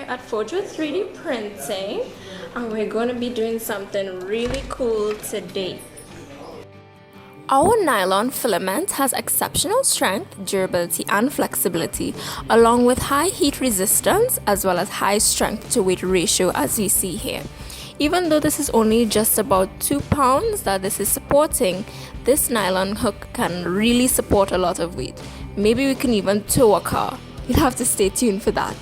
at Fojo 3D Printing, and we're going to be doing something really cool today. Our nylon filament has exceptional strength, durability and flexibility, along with high heat resistance as well as high strength to weight ratio, as we see here. Even though this is only just about 2 pounds that this is supporting, this nylon hook can really support a lot of weight. Maybe we can even tow a car. You'll have to stay tuned for that.